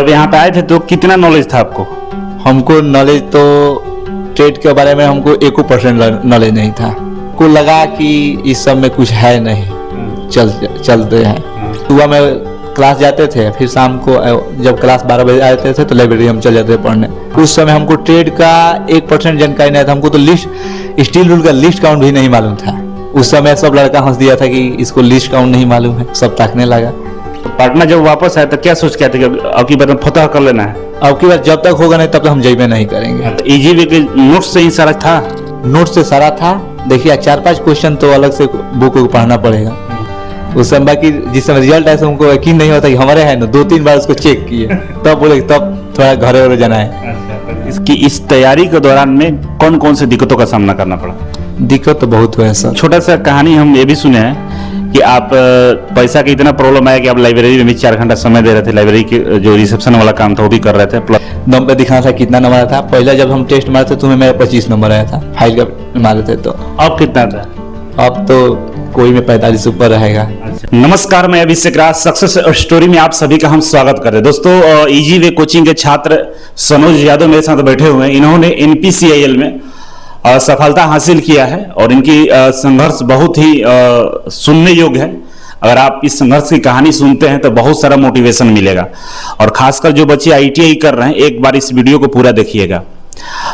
जब यहाँ पे आए थे तो कितना नॉलेज था आपको? हमको नॉलेज तो ट्रेड के बारे में हमको 1% नॉलेज नहीं था। को लगा कि इस सब में कुछ है नहीं, चलते हैं। सुबह में क्लास जाते थे, फिर शाम को जब क्लास 12 बजे आते थे तो लाइब्रेरी हम चले जाते थे पढ़ने। उस समय हमको ट्रेड का 1% जानकारी नहीं था। हमको तो लिस्ट, स्टील रूल का लिस्ट काउंट भी नहीं मालूम था। उस समय सब लड़का हंस दिया था कि इसको लिस्ट काउंट नहीं मालूम है, सब ताकने लगा। पटना जब वापस आए तो क्या सोच के आए थे कि अब की बार में फतह कर लेना है? अब की बार जब तक होगा नहीं तब तक हम जइबे नहीं करेंगे। तो ईजीवे के नोट्स से ही सारा था? नोट से सारा था। देखिए 4-5 क्वेश्चन तो अलग से बुक को पढ़ना पड़ेगा। उस समय बाकी जिस समय रिजल्ट आया हमको यकीन नहीं होता कि हमारे है ना, 2-3 बार उसको चेक किए तब बोले, तब थोड़ा घरे जाना है। इसकी इस तैयारी के दौरान में कौन कौन से दिक्कतों का सामना करना पड़ा? दिक्कत तो बहुत हुआ है सर। छोटा सा कहानी हम ये भी सुने हैं कि आप पैसा का इतना प्रॉब्लम आया कि आप लाइब्रेरी में भी 4 घंटा समय दे रहे थे। लाइब्रेरी के जो रिसेप्शन वाला काम था वो भी कर रहे थे। प्लस नंबर दिखाना था कितना नंबर आया था। पहले जब हम टेस्ट मारे थे तो मेरा 25 नंबर आया था, फाइल का मारे थे। तो अब कितना था? अब तो कोई में 45 ऊपर रहेगा। नमस्कार, मैं अभिषेक राज, सक्सेस स्टोरी में आप सभी का हम स्वागत कर रहे हैं। दोस्तों, ईजीवे कोचिंग के छात्र सनोज यादव मेरे साथ बैठे हुए हैं। इन्होंने NPCIL में सफलता हासिल किया है और इनकी संघर्ष बहुत ही सुनने योग्य है। अगर आप इस संघर्ष की कहानी सुनते हैं तो बहुत सारा मोटिवेशन मिलेगा। और खासकर जो बच्चे ITI कर रहे हैं, एक बार इस वीडियो को पूरा देखिएगा।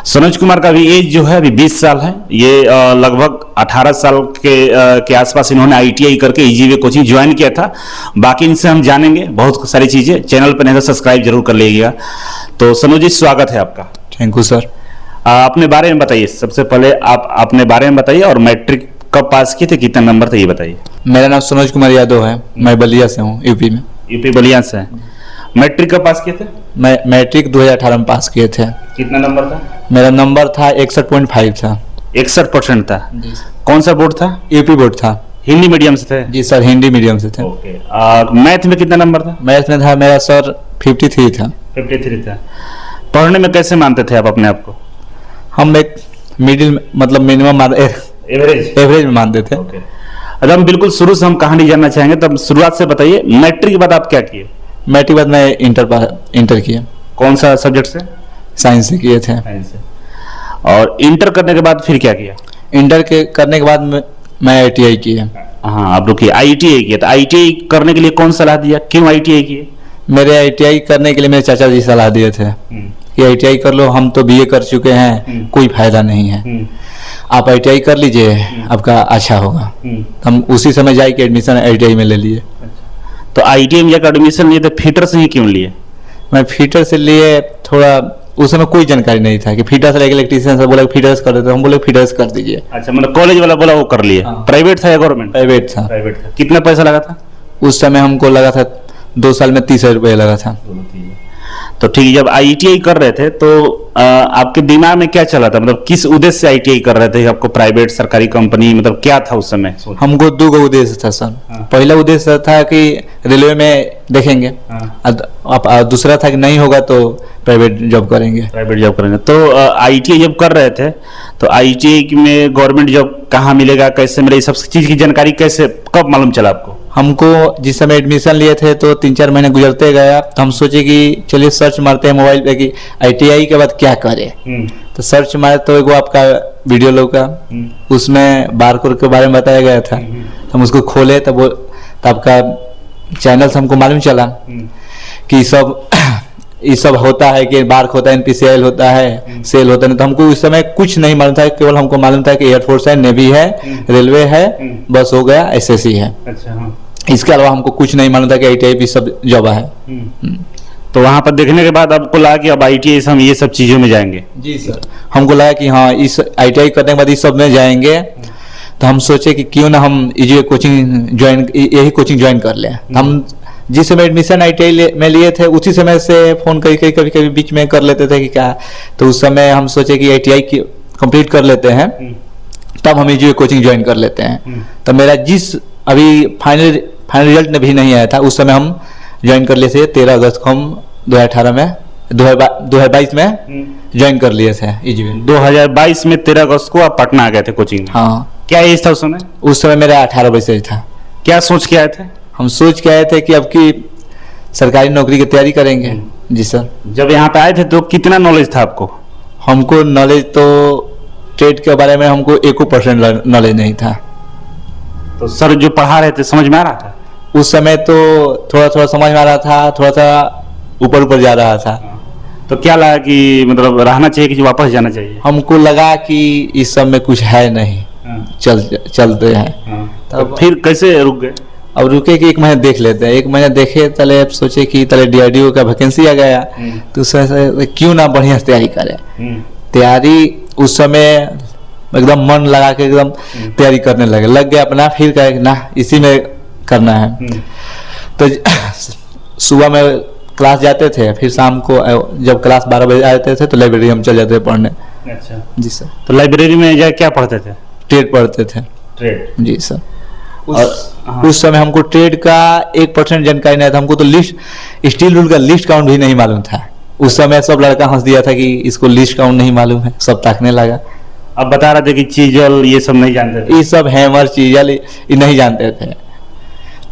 सनोज कुमार का भी एज जो है अभी 20 साल है। ये लगभग 18 साल के आसपास इन्होंने ITI करके ईजीवे कोचिंग ज्वाइन किया था। बाकी इनसे हम जानेंगे बहुत सारी चीजें। चैनल पर नहीं तो सब्सक्राइब जरूर कर लीजिएगा। तो सनोज जी, स्वागत है आपका। Thank you sir. अपने बारे में बताइए। सबसे पहले आप अपने बारे में बताइए और मैट्रिक कब पास किए थे, कितना नंबर था, ये बताइए। मेरा नाम सनोज कुमार यादव है। मैं बलिया से हूँ, यूपी में। यूपी बलिया से है। मैट्रिक कब पास किए थे? मैं मैट्रिक 2018 में पास किए थे। कितना नंबर था? मेरा नंबर था 61.5 था। 61% था। कौन सा बोर्ड था? यूपी बोर्ड था। हिंदी मीडियम से थे? जी सर, हिंदी मीडियम से थे। ओके। मैथ में कितना नंबर था? मैथ में था मेरा सर 53 था। 53 था। पढ़ने में कैसे मानते थे आप अपने आप को? हम एक मिडिल, मतलब मिनिमम एवरेज में मानते थे। अब हम बिल्कुल शुरू से हम कहानी जानना चाहेंगे, तब शुरुआत से बताइए। मैट्रिक के बाद आप क्या किए? मैट्रिक बाद मैं इंटर किया। कौन सा सब्जेक्ट से? साइंस से किए थे। और इंटर करने के बाद फिर क्या किया? इंटर के करने के बाद मैं ITI किया। हाँ, आप रुकिए। ITI किया। तो ITI करने के लिए कौन सलाह दिया? क्यों ITI किए? मेरे ITI करने के लिए मेरे चाचा जी सलाह दिए थे कि ITI कर लो, हम तो BA कर चुके हैं, कोई फायदा नहीं है, आप ITI कर लीजिए, आपका अच्छा होगा। हम उसी समय जाके एडमिशन ITI में ले लिए। तो ITI में जाकर एडमिशन लिए तो फिटर से ही क्यों लिए? मैं फिटर से लिए, थोड़ा उस समय कोई जानकारी नहीं था कि फिटर से इलेक्ट्रीशियन से बोला फिटर्स कर देते, हम बोले फिटर्स कर दीजिए। अच्छा, मतलब कॉलेज वाला बोला वो कर लिए। प्राइवेट था या गवर्नमेंट? प्राइवेट था। प्राइवेट था। कितना पैसा लगा था? उस समय हमको लगा था 2 साल में 30,000 रुपये लगा था। तो ठीक है, जब ITI कर रहे थे तो आपके दिमाग में क्या चला था? मतलब किस उद्देश्य से ITI कर रहे थे? आपको प्राइवेट, सरकारी कंपनी, मतलब क्या था उस समय? हमको 2 उद्देश्य था सर। पहला उद्देश्य था कि रेलवे में देखेंगे, दूसरा था कि नहीं होगा तो प्राइवेट जॉब करेंगे। प्राइवेट जॉब करेंगे। तो ITI जब कर रहे थे तो ITI में गवर्नमेंट जॉब कहाँ मिलेगा, कैसे मिलेगा, सब चीज की जानकारी कैसे, कब मालूम चला आपको? हमको जिस समय एडमिशन लिए थे तो 3-4 महीने गुजरते गया, तो हम सोचे कि चलिए सर्च मारते हैं मोबाइल पे कि ITI के बाद क्या करें। तो सर्च मारे तो एगो आपका वीडियो लगा, उसमें बारकोड के बारे में बताया गया था। तो हम उसको खोले तब आपका चैनल से हमको मालूम चला कि ये सब होता है, कि बार्क होता है, NPCIL होता है, सेल होता है। तो हमको उस समय कुछ नहीं मालूम था, केवल हमको मालूम था कि एयरफोर्स है, नेवी है, रेलवे है, बस हो गया, SSC है। अच्छा, हाँ। इसके अलावा हमको कुछ नहीं मालूम था कि ITI भी सब जॉब है। तो वहां पर देखने के बाद आपको लगा कि अब ITI से हम ये सब चीजों में जाएंगे? जी सर, हमको लगा कि हाँ, इस ITI करने के बाद इस सब में जाएंगे। तो हम सोचे कि क्यों ना हम यही कोचिंग ज्वाइन कर लें। हम जिस समय एडमिशन ITI में लिए थे उसी समय से फोन कभी बीच में कर लेते थे कि क्या। तो उस समय हम सोचे कि ITI कंप्लीट कर लेते हैं, तब हम यही कोचिंग ज्वाइन कर लेते हैं। तो मेरा जिस अभी फाइनल रिजल्ट भी नहीं आया था, उस समय हम ज्वाइन कर लिए थे। 13 अगस्त को हम 2022 में ज्वाइन कर लिए थे ईजीवे। 2022 में 13 अगस्त को आप पटना आ गए थे कोचिंग में? हाँ। क्या एज था उस समय? उस समय मेरा 18 वर्ष था। क्या सोच के आए थे? हम सोच के आए थे कि अब की सरकारी नौकरी की तैयारी करेंगे, जी सर। जब यहाँ पे आए थे तो कितना नॉलेज था आपको? हमको नॉलेज तो ट्रेड के बारे में हमको 1% नॉलेज नहीं था। तो सर जो पढ़ा रहे थे समझ में आ रहा था? उस समय तो थोड़ा थोड़ा समझ में आ रहा था, थोड़ा सा ऊपर ऊपर जा रहा था। तो क्या लगा कि मतलब रहना चाहिए कि वापस जाना चाहिए? हमको लगा कि इस सब में कुछ है नहीं, चलते हैं। तो फिर कैसे रुक गए? अब रुके कि 1 महीने देख लेते हैं। 1 महीने देखे तले अब सोचे कि तले DRDO का वैकेंसी आ गया, तो उससे क्यों ना बढ़िया से तैयारी करें। तैयारी उस समय एकदम मन लगा के एकदम तैयारी करने लग गए अपना। फिर कहे ना इसी में करना है। तो सुबह में क्लास जाते थे, फिर शाम को जब क्लास 12 बजे आते थे तो लाइब्रेरी हम चल जाते थे पढ़ने। अच्छा जी सर। तो लाइब्रेरी में जाके क्या पढ़ते थे? ट्रेड पढ़ते थे। ट्रेड? जी सर। उस समय हमको ट्रेड का 1% जानकारी नहीं था। हमको तो लिस्ट, स्टील रूल का लिस्ट काउंट भी नहीं मालूम था। उस समय सब लड़का हंस दिया था कि इसको लिस्ट काउंट नहीं मालूम है, सब ताकने लगा। अब बता रहे थे कि चीजल ये सब नहीं जानते थे? ये सब हैमर चीजल ये नहीं जानते थे।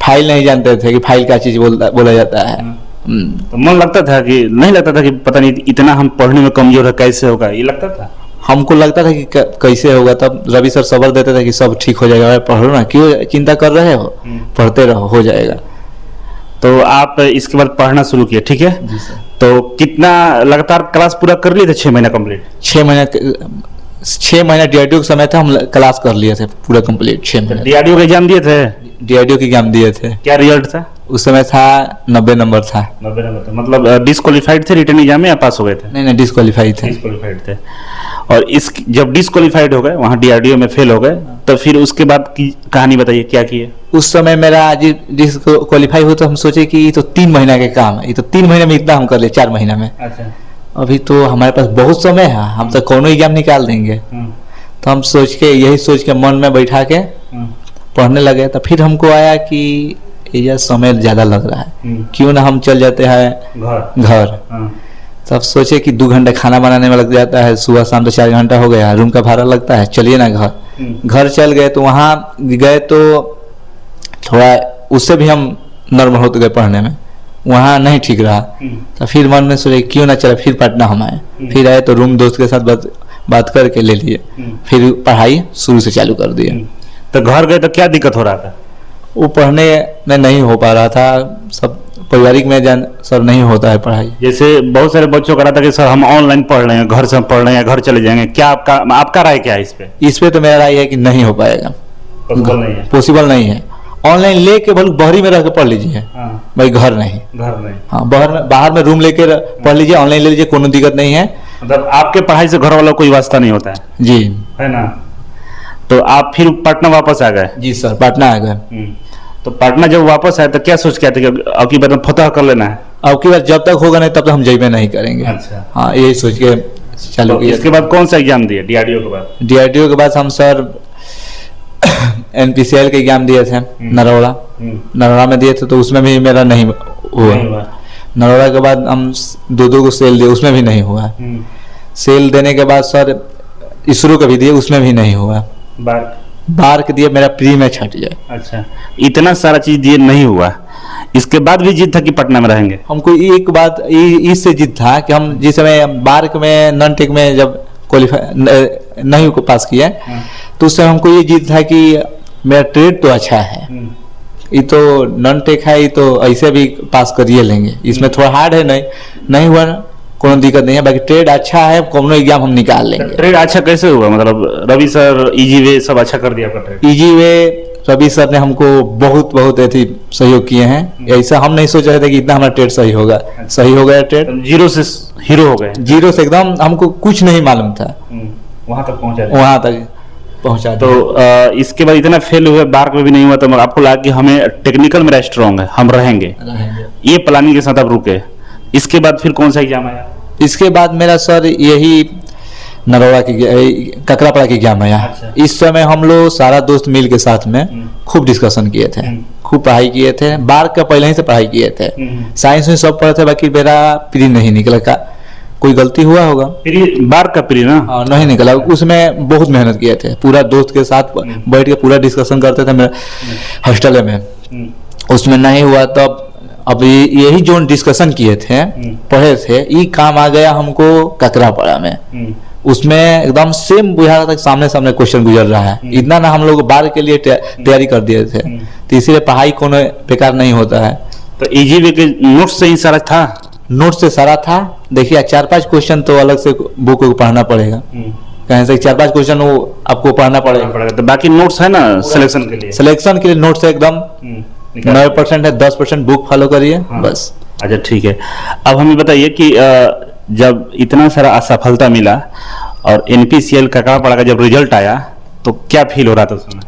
फाइल नहीं जानते थे कि फाइल क्या चीज बोला जाता है। तो मन लगता था कि नहीं लगता था कि पता नहीं इतना हम पढ़ने में कमजोर है, कैसे होगा, ये लगता था? हमको लगता था कि कैसे होगा। तब रवि सर सबर देते थे कि सब ठीक हो जाएगा, पढ़ो ना, क्यों चिंता कर रहे हो, पढ़ते रहो, हो जाएगा। तो आप इसके बाद पढ़ना शुरू किए, ठीक है? जी सर। तो कितना लगातार क्लास पूरा कर लिए थे? 6 महीना कंप्लीट? 6 महीना DRDO के समय था, हम क्लास कर लिए थे पूरा कंप्लीट 6 महीने। DRDO का एग्जाम दिए थे? DRDO के एग्जाम दिए थे। क्या रिजल्ट था? उस समय था 90 नंबर था। 90 नंबर था। मतलब डिस्क्वालीफाइड थे रिटर्न एग्जाम में या पास हो गए थे? नहीं डिस्क्वालीफाई थे। डिस्क्वालीफाइड थे। और इस जब डिस्क्वालीफाइड हो गए, वहाँ DRDO में फेल हो गए, तो फिर उसके बाद की कहानी बताइए, क्या किए? उस समय मेरा डिस्क्वालीफाई हो तो हम सोचे कि ये तो 3 महीना के काम है, ये तो 3 महीने में इतना हम कर ले, 4 महीना में। अच्छा। अभी तो हमारे पास बहुत समय है, हम तो कोनो एग्जाम निकाल देंगे। तो हम यही सोच के मन में बैठा के पढ़ने लगे। तो फिर हमको आया कि ये समय ज्यादा लग रहा है, क्यों ना हम चल जाते हैं घर। तब सोचे कि 2 घंटे खाना बनाने में लग जाता है, सुबह शाम तो 4 घंटा हो गया, रूम का भाड़ा लगता है, चलिए ना घर चल गए। तो वहाँ गए तो थोड़ा उससे भी हम नॉर्मल होते गए पढ़ने में, वहाँ नहीं ठीक रहा। तो फिर मन में सोचे क्यों ना चले फिर पटना हम आए। फिर आए तो रूम दोस्त के साथ बात करके ले लिए, फिर पढ़ाई शुरू से चालू कर दिए। तो घर गए तो क्या दिक्कत हो रहा था? वो पढ़ने में नहीं हो पा रहा था, सब पारिवारिक में सर नहीं होता है पढ़ाई। जैसे बहुत सारे बच्चों का रहता है कि सर हम ऑनलाइन पढ़ रहे हैं, घर से पढ़ रहे हैं, घर चले जाएंगे, क्या आपका राय क्या है इस पे? इस पे तो मेरा राय है कि नहीं हो पाएगा, पॉसिबल नहीं है। ऑनलाइन लेके भले बहरी में रह के पढ़ लीजिए, भाई घर नहीं। हाँ, बाहर में रूम लेके पढ़ लीजिए, ऑनलाइन ले लीजिए, कोनो दिक्कत नहीं है। मतलब आपके पढ़ाई से घर वालों को कोई वास्ता नहीं होता है? जी, है ना। तो आप फिर पटना वापस आ गए? जी सर, पटना आ गए। तो पटना जब वापस आए तो क्या सोच के आए थे कि अब की बार फतह कर लेना है? अब की बार जब तक होगा नहीं तब तक हम जइबे नहीं करेंगे। अच्छा। हाँ, यही सोच के चालू किया। इसके बाद कौन सा एग्जाम दिए DRDO के बाद? DRDO के बाद हम सर NPCL के एग्जाम दिए थे, नरोड़ा में दिए थे, तो उसमें भी मेरा नहीं हुआ। नरोड़ा के बाद हम 2 को सेल दिए, उसमें भी नहीं हुआ। सेल देने के बाद सर ISRO का भी दिए, उसमें भी नहीं हुआ। बार के दिए, मेरा प्री में छट जाए। अच्छा, इतना सारा चीज दिए नहीं हुआ, इसके बाद भी जिद था कि पटना में रहेंगे? हमको एक बात इससे जिद था कि हम जिस समय बार्क में नॉन टेक में जब क्वालिफाई नहीं को पास किया, तो उस समय हमको ये जिद था कि मेरा ट्रेड तो अच्छा है, ये तो नॉन टेक है, ये तो ऐसे भी पास करिए लेंगे, इसमें थोड़ा हार्ड है, नहीं हुआ ना, कोनो दिक्कत नहीं है, बाकी ट्रेड अच्छा है, कोनो एग्जाम हम निकाल लेंगे। ट्रेड अच्छा कैसे हुआ? मतलब रवि सर इजी वे सब अच्छा कर दिया आपका trade? Easy way Ravi sir ने हमको बहुत ऐसी सहयोग किए हैं। ऐसा हम नहीं सोच रहे थे कि इतना हमारा ट्रेड सही होगा। सही हो गया ट्रेड, जीरो से हीरो हो गए। जीरो से एकदम हमको कुछ नहीं मालूम था, वहां तक पहुंचा। तो इसके बाद इतना फेल हुए, बार्क में भी नहीं हुआ, तो आपको लगा कि हमें टेक्निकल में स्ट्रॉन्ग है, हम रहेंगे, ये प्लानिंग के साथ आप रुके। इसके बाद फिर कौन सा एग्जाम आया? इसके बाद मेरा सर यही नरोड़ा की ककरापड़ा की एग्जाम आया। अच्छा। इस समय हम लोग सारा दोस्त मिल के साथ में खूब डिस्कशन किए थे, खूब पढ़ाई किए थे, बार्क का पहले ही से पढ़ाई किए थे, साइंस में सब पढ़े थे, बाकी मेरा प्री नहीं निकला। का कोई गलती हुआ होगा? बार्क का प्री ना नहीं निकला, उसमें बहुत मेहनत किए थे, पूरा दोस्त के साथ बैठ के पूरा डिस्कशन करते थे मेरे हॉस्टल में, उसमें नहीं हुआ। तब अब यही जो डिस्कशन किए थे पढ़े थे, ये काम आ गया हमको ककरापाड़ा में। उसमें एकदम सेम बुझा रहा था कि सामने सामने क्वेश्चन गुजर रहा है। इतना ना हम लोग बार के लिए तैयारी कर दिए थे, तो इसीलिए पढ़ाई कोनो बेकार नहीं होता है। तो ईजीवे के नोट से ही सारा था? नोट से सारा था। देखिए 4-5 क्वेश्चन तो अलग से बुक को पढ़ना पड़ेगा, कहीं से 4-5 क्वेश्चन वो आपको पढ़ना पड़ेगा। तो बाकी नोट्स है ना सिलेक्शन के लिए? सिलेक्शन के लिए नोट से एकदम 9% है, 10% बुक फॉलो करिए बस। अच्छा ठीक है। अब हमें बताइए कि जब इतना सारा असफलता मिला और NPCL ककरापाड़ा का जब रिजल्ट आया तो क्या फील हो रहा था उस समय?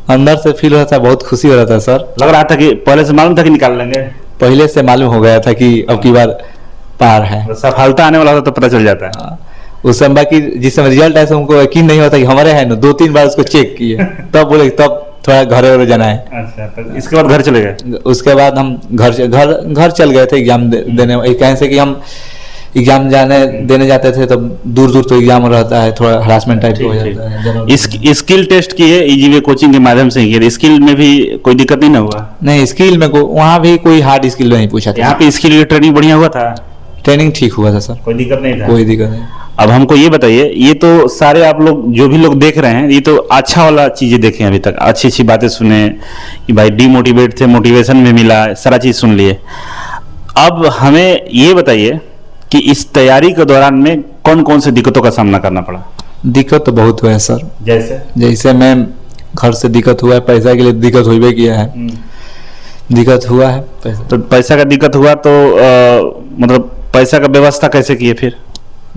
अंदर से फील हो रहा था, बहुत खुशी हो रहा था सर। लग रहा था कि पहले से मालूम था कि निकाल लेंगे? पहले से मालूम हो गया था कि अब की बार पार है, सफलता आने वाला होता तो पता चल जाता है। उस समय बाकी जिस समय रिजल्ट आया हमको यकीन नहीं होता कि हमारे है ना, 2-3 बार उसको चेक किए तब बोले तब थोड़ा घर जाना है। अच्छा, तो इसके बाद घर चले गए? उसके बाद हम घर चल गए थे एग्जाम देने। कहीं से कि हम एग्जाम देने जाते थे तब दूर दूर तो एग्जाम रहता है, थोड़ा हरासमेंट टाइप हो जाता है। स्किल टेस्ट किए ईजीवे कोचिंग के माध्यम से किए, स्किल में भी कोई दिक्कत नहीं ना हुआ? नहीं, स्किल में वहाँ भी कोई हार्ड स्किल नहीं पूछा था। यहाँ पे स्किल की ट्रेनिंग बढ़िया हुआ था? ट्रेनिंग ठीक हुआ था सर, कोई दिक्कत नहीं था? कोई दिक्कत नहीं। अब हमको ये बताइए, ये तो सारे आप लोग जो भी लोग देख रहे हैं, ये तो अच्छा वाला चीजें देखे अभी तक, अच्छी अच्छी बातें सुने कि भाई डीमोटिवेट थे, मोटिवेशन में मिला, सारा चीज सुन लिए। अब हमें ये बताइए कि इस तैयारी के दौरान में कौन कौन से दिक्कतों का सामना करना पड़ा? दिक्कत तो बहुत हुआ है सर। जैसे मैं घर से दिक्कत हुआ है, पैसा के लिए दिक्कत हुई किया है, दिक्कत हुआ है पैसा। तो पैसा का दिक्कत हुआ तो मतलब पैसा का व्यवस्था कैसे किए फिर?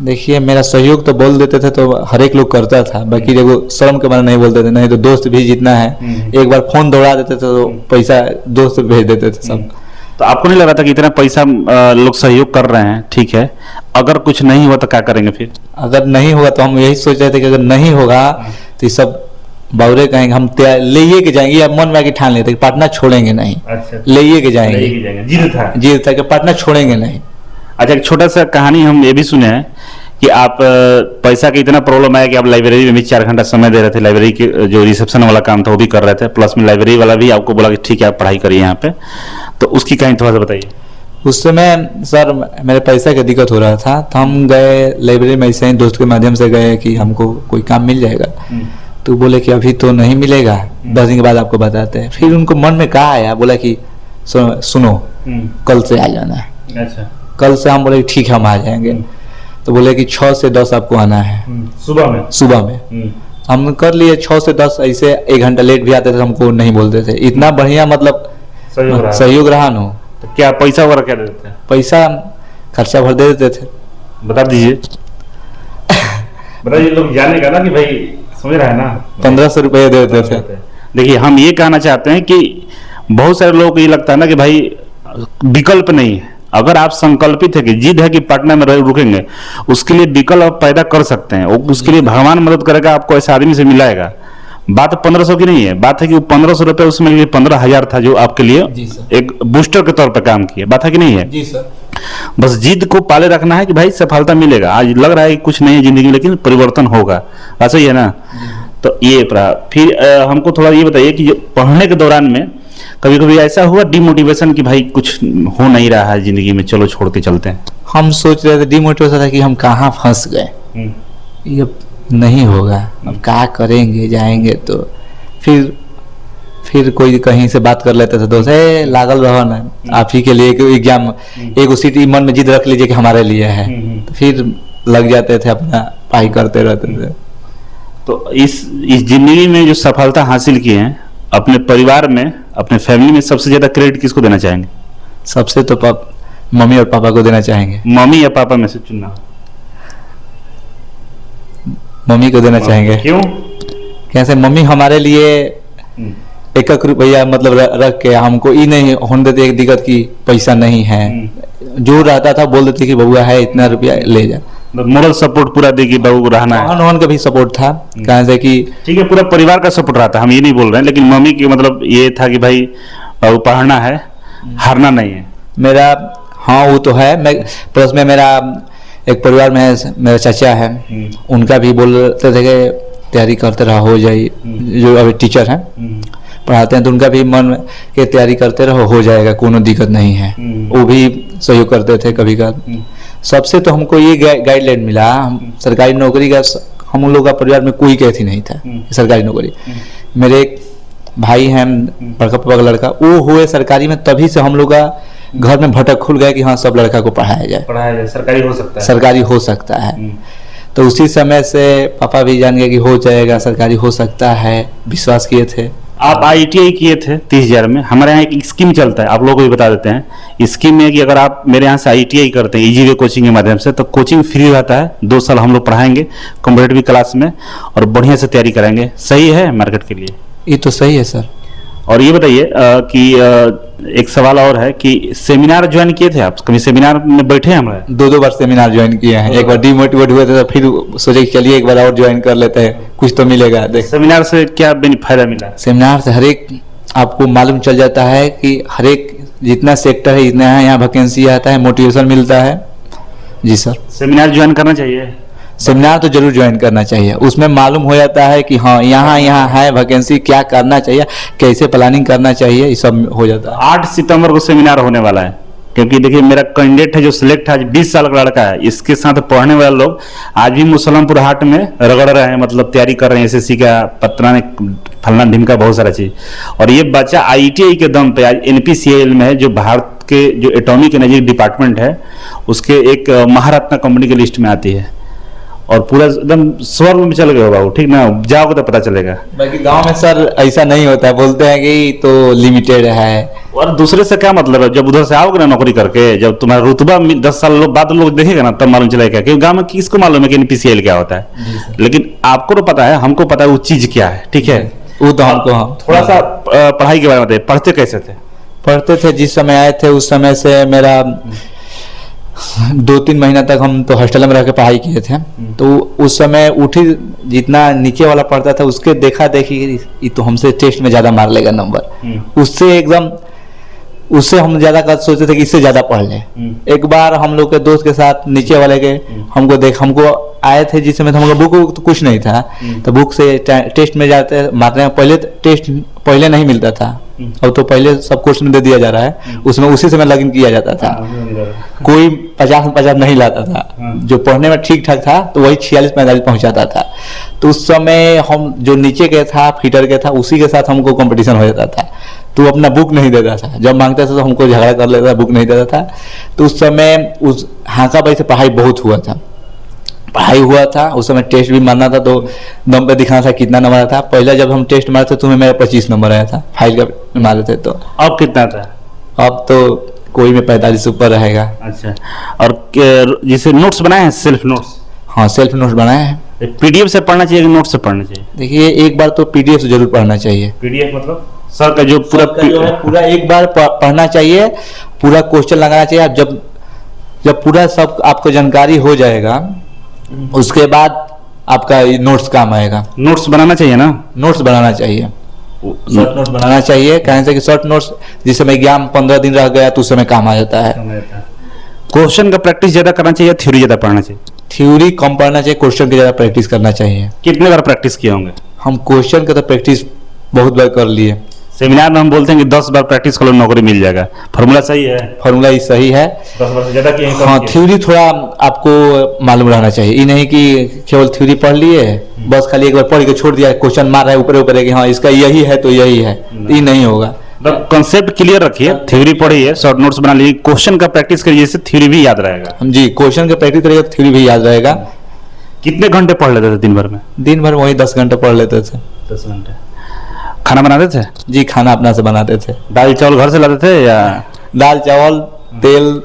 देखिए मेरा सहयोग तो बोल देते थे तो हर एक लोग करता था, बाकी देखो शर्म के मारे नहीं बोलते थे। नहीं तो दोस्त भी जितना है एक बार फोन दौड़ा देते थे तो पैसा दोस्त भेज देते थे सब। तो आपको नहीं लगा था कि इतना पैसा लोग सहयोग कर रहे हैं, ठीक है, अगर कुछ नहीं हुआ तो क्या करेंगे फिर? अगर नहीं होगा तो हम यही सोच रहे थे कि अगर नहीं होगा तो ये सब बावरे कहेंगे, हम ले के जाएंगे, या मन में आके ठान लेते कि पटना छोड़ेंगे नहीं। अच्छा, ले के जाएंगे, जिद था कि पटना छोड़ेंगे नहीं। अच्छा, एक छोटा सा कहानी हम ये भी सुने हैं कि आप पैसा का इतना प्रॉब्लम आया कि आप लाइब्रेरी में भी 4 घंटा समय दे रहे थे, लाइब्रेरी के जो रिसेप्शन वाला काम था वो भी कर रहे थे, प्लस में लाइब्रेरी वाला भी आपको बोला कि ठीक है आप पढ़ाई करिए यहाँ पे, तो उसकी कहानी थोड़ा सा बताइए। उस समय सर मेरे पैसा का दिक्कत हो रहा था, तो हम गए लाइब्रेरी में, ऐसे ही दोस्त के माध्यम से गए कि हमको कोई काम मिल जाएगा। तो बोले कि अभी तो नहीं मिलेगा, 10 दिन के बाद आपको बताते हैं। फिर उनको मन में कहा आया, बोला कि सुनो कल से आ जाना है। अच्छा, कल से हम बोले ठीक है हम आ जाएंगे। तो बोले कि 6 से 10 आपको आना है सुबह में। हम कर लिए 6 से 10, ऐसे 1 घंटा लेट भी आते थे, हमको नहीं बोलते थे। इतना बढ़िया मतलब सहयोग रहा न। तो क्या पैसा वगैरह क्या देते थे? पैसा खर्चा भर दे देते थे। बता दीजिए बताइए, लोग जानेगा ना कि भाई समझ रहा है ना। 1500 रुपये दे देते थे। देखिए हम ये कहना चाहते हैं कि बहुत सारे लोगों को ये लगता है ना कि भाई विकल्प नहीं है। अगर आप संकल्पित है कि जिद है कि पटना में रुकेंगे, उसके लिए विकल्प आप पैदा कर सकते हैं। उसके लिए भगवान मदद करेगा, आपको ऐसे आदमी से मिलाएगा। बात 1500 की नहीं है, बात है कि वो 1500 रुपए उसमें लिए 15,000 था जो आपके लिए एक बूस्टर के तौर पर काम किया। बात है कि नहीं है? जी सर। बस जिद को पाले रखना है कि भाई सफलता मिलेगा। आज लग रहा है कि कुछ नहीं है जिंदगी में, लेकिन परिवर्तन होगा। ऐसा ही है ना? तो ये फिर हमको थोड़ा ये बताइए कि पढ़ने के दौरान में कभी कभी ऐसा हुआ डिमोटिवेशन कि भाई कुछ हो नहीं रहा है जिंदगी में, चलो छोड़ के चलते हैं? हम सोच रहे थे, डिमोटिवेशन था कि हम कहाँ फंस गए, ये नहीं होगा, अब क्या करेंगे, जाएंगे तो फिर कोई कहीं से बात कर लेते थे, दोस्त लागल रहो ना, आप ही के लिए एग्जाम एक सीट मन में जिद रख लीजिए कि हमारे लिए है, तो फिर लग जाते थे, अपना पढ़ाई करते रहते थे। तो इस जिंदगी में जो सफलता हासिल की है, अपने परिवार में, अपने फैमिली में सबसे ज्यादा क्रेडिट किसको देना चाहेंगे? सबसे तो मम्मी और पापा को देना चाहेंगे। मम्मी या पापा में से चुनना? मम्मी को देना चाहेंगे। क्यों? कैसे? मम्मी हमारे लिए 1 रुपया मतलब रख के हमको ये नहीं होने देते एक दिक्कत की पैसा नहीं है, जो रहता था बोल देते कि बबुआ है इतना रुपया ले जा। मोरल सपोर्ट पूरा देगी बाबू को रहना है। नॉन का भी सपोर्ट था, कहाँ से कि ठीक है पूरा परिवार का सपोर्ट रहा था, हम ये नहीं बोल रहे हैं, लेकिन मम्मी की मतलब ये था कि भाई बाबू पढ़ना है, हारना नहीं है। मेरा हाँ वो तो है, मैं प्लस में मेरा एक परिवार में मेरा चाचा है, उनका भी बोलते थे कि तैयारी करते रहा हो जाए, जो अभी टीचर हैं, पढ़ाते हैं तो उनका भी मन के तैयारी करते रहो, हो जाएगा, कोनो दिक्कत नहीं है। वो भी सहयोग करते थे कभी कभार। सबसे तो हमको ये गाइडलाइन मिला, हम सरकारी नौकरी का, हम लोग का परिवार में कोई कहती नहीं था सरकारी नौकरी। मेरे एक भाई हैं, बड़का पापा का लड़का, वो हुए सरकारी में, तभी से हम लोग का घर में भटक खुल गया कि हाँ सब लड़का को पढ़ाया जाए, सरकारी हो सकता है, सरकारी हो सकता है। तो उसी समय से पापा भी जान गए कि हो जाएगा, सरकारी हो सकता है, विश्वास किए थे। आप ITI किए थे 30,000 में। हमारे यहाँ एक स्कीम चलता है, आप लोगों को भी बता देते हैं। स्कीम में कि अगर आप मेरे यहाँ से ITI करते हैं EG वे कोचिंग के माध्यम से, तो कोचिंग फ्री रहता है, 2 साल हम लोग पढ़ाएंगे कॉम्पिटेटिव क्लास में और बढ़िया से तैयारी कराएंगे। सही है मार्केट के लिए? ये तो सही है सर। और ये बताइए कि एक सवाल और है कि सेमिनार ज्वाइन किए थे आप? कभी सेमिनार में बैठे हैं? हमारे 2 बार सेमिनार ज्वाइन किए हैं। एक बार डिमोटिवेट हुए थे तो फिर सोचे कि चलिए एक बार और ज्वाइन कर लेते हैं, कुछ तो मिलेगा। देख, सेमिनार से क्या फायदा मिला? सेमिनार से हर एक आपको मालूम चल जाता है कि हर एक जितना सेक्टर है इतना है, यहाँ वैकेंसी आता है, मोटिवेशन मिलता है। जी सर, सेमिनार ज्वाइन करना चाहिए। सेमिनार तो जरूर ज्वाइन करना चाहिए, उसमें मालूम हो जाता है कि हाँ यहाँ है वैकेंसी, क्या करना चाहिए, कैसे प्लानिंग करना चाहिए, ये सब हो जाता है। 8 सितंबर को सेमिनार होने वाला है, क्योंकि देखिए मेरा कैंडिडेट है जो सिलेक्ट है, आज 20 साल का लड़का है। इसके साथ पढ़ने वाले लोग आज भी मुसलमपुर हाट में रगड़ रहे हैं, मतलब तैयारी कर रहे हैं SSC का, पत्रा ने फलना ढिमका बहुत सारा चीज। और ये बच्चा ITI के दम पे आज NPCIL में है, जो भारत के जो एटॉमिक एनर्जी डिपार्टमेंट है उसके एक महारत्न कंपनी की लिस्ट में आती है। और पूरा एकदम स्वर्ग में चल गए हो बाबू, ठीक ना? जाओगे तो पता चलेगा। बाकी गांव में सर ऐसा नहीं होता है, बोलते हैं कि तो लिमिटेड है। और दूसरे से क्या मतलब है? जब उधर से आओगे ना नौकरी करके, जब तुम्हारा रुतबा 10 साल बाद लोग देखेगा ना, तब मालूम चलेगा। क्योंकि गांव में किसको मालूम है कि NPCIL क्या होता है? लेकिन आपको तो पता है, हमको पता है वो चीज क्या है, ठीक है? वो तो हमको थोड़ा सा पढ़ाई के बारे में बताइए, पढ़ते कैसे थे? पढ़ते थे, जिस समय आए थे उस समय से मेरा 2-3 महीना तक हम तो हॉस्टल में रह के पढ़ाई किए थे। तो उस समय उठी जितना नीचे वाला पढ़ता था उसके देखा देखी ये तो हमसे टेस्ट में ज्यादा मार लेगा नंबर, उससे एकदम उससे हम ज्यादा कर सोचते थे कि इससे ज्यादा पढ़ ले। एक बार हम लोग के दोस्त के साथ नीचे वाले के हमको आए थे, जिस समय हमको बुक तो कुछ नहीं था, तो बुक से टेस्ट में जाते मारने में पहले टेस्ट पहले नहीं मिलता था, अब तो पहले सब कोर्स में दे दिया जा रहा है, उसमें उसी समय लॉगिन किया जाता था। कोई 50 नहीं लाता था, जो पढ़ने में ठीक ठाक था तो वही 46-45 पहुंचाता था। तो उस समय हम जो नीचे के था, फीटर के था, उसी के साथ हमको कंपटीशन हो जाता था। तो अपना बुक नहीं देता था, जब मांगता था तो हमको झगड़ा कर लेता था, बुक नहीं देता था। तो उस समय उस हाथा भाई से पढ़ाई बहुत हुआ था। उस समय टेस्ट भी मारना था तो दम पे दिखाना था कितना नंबर आया था। पहले जब हम टेस्ट मारे थे तो मेरा 25 नंबर आया था, फाइल का मारे थे। तो अब कितना था? अब तो कोई में 45 ऊपर रहेगा। अच्छा, और जैसे नोट्स बनाए हैं, सेल्फ नोट्स? हाँ, सेल्फ नोट्स बनाए हैं। PDF से पढ़ना चाहिए कि नोट से पढ़ना चाहिए? देखिए, एक बार तो PDF से जरूर पढ़ना चाहिए। PDF मतलब सर का जो पूरा एक बार पढ़ना चाहिए, पूरा क्वेश्चन लगाना चाहिए। आप जब पूरा सब आपको जानकारी हो जाएगा उसके बाद आपका नोट्स काम आएगा। नोट्स बनाना चाहिए ना? नोट्स बनाना चाहिए, शॉर्ट नोट्स बनाना चाहिए। कहने से कि शॉर्ट नोट्स जिस समय एग्जाम 15 दिन रह गया तो उस समय काम आ जाता है। क्वेश्चन का प्रैक्टिस ज्यादा करना चाहिए, थ्योरी ज्यादा पढ़ना चाहिए? थ्योरी कम पढ़ना चाहिए, क्वेश्चन की ज्यादा प्रैक्टिस करना चाहिए। कितने बार प्रैक्टिस किए होंगे? हम क्वेश्चन का तो प्रैक्टिस बहुत बार कर लिए। सेमिनार में हम बोलते हैं कि 10 बार प्रैक्टिस कर लो नौकरी मिल जाएगा, फॉर्मूला सही है? फॉर्मूला ही सही है। 10 बार से ज्यादा किए? हाँ, थ्योरी थोड़ा आपको मालूम रहना चाहिए। ये नहीं कि केवल थ्योरी पढ़ लिए, बस खाली एक बार पढ़ के छोड़ दिया, क्वेश्चन मार रहा है ऊपर कि हाँ इसका यही है तो यही है, ये नहीं होगा। कंसेप्ट क्लियर रखिए, थ्योरी पढ़िए, शॉर्ट नोट्स बना लीजिए, क्वेश्चन का प्रैक्टिस करिए, जिससे थ्योरी भी याद रहेगा। जी, क्वेश्चन का प्रैक्टिस करिएगा तो थ्योरी भी याद रहेगा। कितने घंटे पढ़ लेते थे दिन भर में? दिन भर वही 10 घंटे पढ़ लेते थे। 10 घंटे। खाना बनाते थे? जी, खाना अपना से बनाते थे। दाल चावल घर से लाते थे या? दाल चावल तेल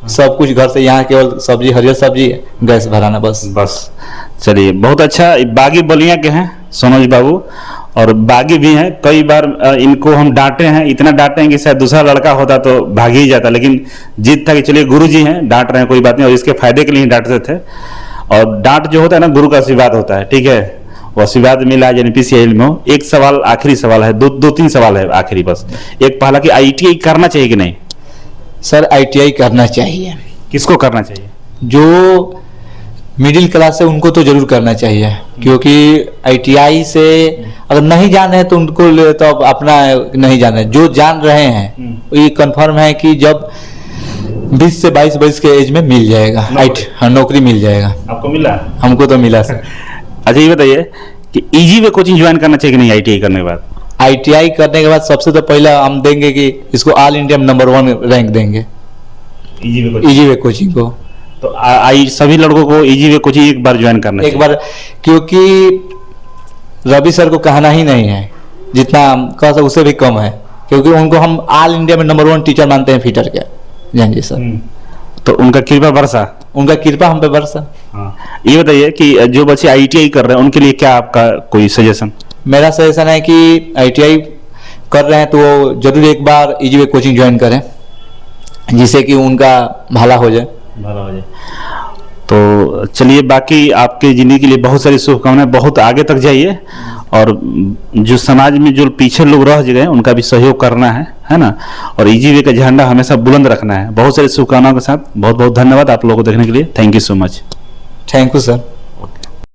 सब कुछ घर से, यहाँ केवल सब्जी, हरियर सब्जी, गैस भराना बस। चलिए, बहुत अच्छा। बागी बलिया के हैं सोनोज बाबू, और बागी भी हैं। कई बार इनको हम डांटे हैं, इतना डांटे हैं कि शायद दूसरा लड़का होता तो भाग ही जाता, लेकिन जीत था कि चलिए गुरु जी हैं, डांट रहे हैं, कोई बात नहीं, और इसके फायदे के लिए ही डांटते थे। और डांट जो होता है ना, गुरु का आशीर्वाद होता है, ठीक है? वो आशीर्वाद मिला NPCIL में। एक सवाल, आखिरी सवाल है, 2-3 सवाल है आखिरी बस। एक पहला कि ITI करना चाहिए कि नहीं? सर, ITI करना चाहिए। किसको करना चाहिए? जो मिडिल क्लास से उनको तो जरूर करना चाहिए, क्योंकि ITI से अगर नहीं जान रहे तो उनको तो अब अपना नहीं जान रहे, जो जान रहे हैं ये कंफर्म है कि जब 20 से 22 वर्ष के एज में मिल जाएगा नौकरी मिल जाएगा। आपको मिला? हमको तो मिला सर। अच्छा ये बताइए कि इजी वे कोचिंग ज्वाइन करना चाहिए कि नहीं ITI करने के बाद? ITI करने के बाद सबसे तो पहला हम देंगे कि इसको ऑल इंडिया में नंबर 1 रैंक देंगे इजी वे कोचिंग को। तो सभी लड़कों को इजी वे कोचिंग एक बार ज्वाइन करना एक बार, क्योंकि रवि सर को कहना ही नहीं है, जितना कह सकते उससे भी कम है, क्योंकि उनको हम ऑल इंडिया में नंबर 1 टीचर मानते हैं फिटर के। जी सर। तो उनका कृपा बरसा? उनका कृपा हम पे बरसा। हाँ। ये बताइए कि जो बच्चे ITI कर रहे हैं उनके लिए क्या आपका कोई सजेशन? मेरा सजेशन है कि ITI कर रहे हैं तो वो जरूर एक बार इजी वे कोचिंग ज्वाइन करें, जिससे कि उनका भला हो जाए। तो चलिए, बाकी आपकी जिंदगी के लिए बहुत सारी शुभकामनाएं, बहुत आगे तक जाइए, और जो समाज में जो पीछे लोग रह गए उनका भी सहयोग करना है ना, और इजी वे का झंडा हमेशा बुलंद रखना है। बहुत सारी शुभकामनाओं के साथ बहुत बहुत धन्यवाद आप लोगों को देखने के लिए। Thank you so much. Thank you sir.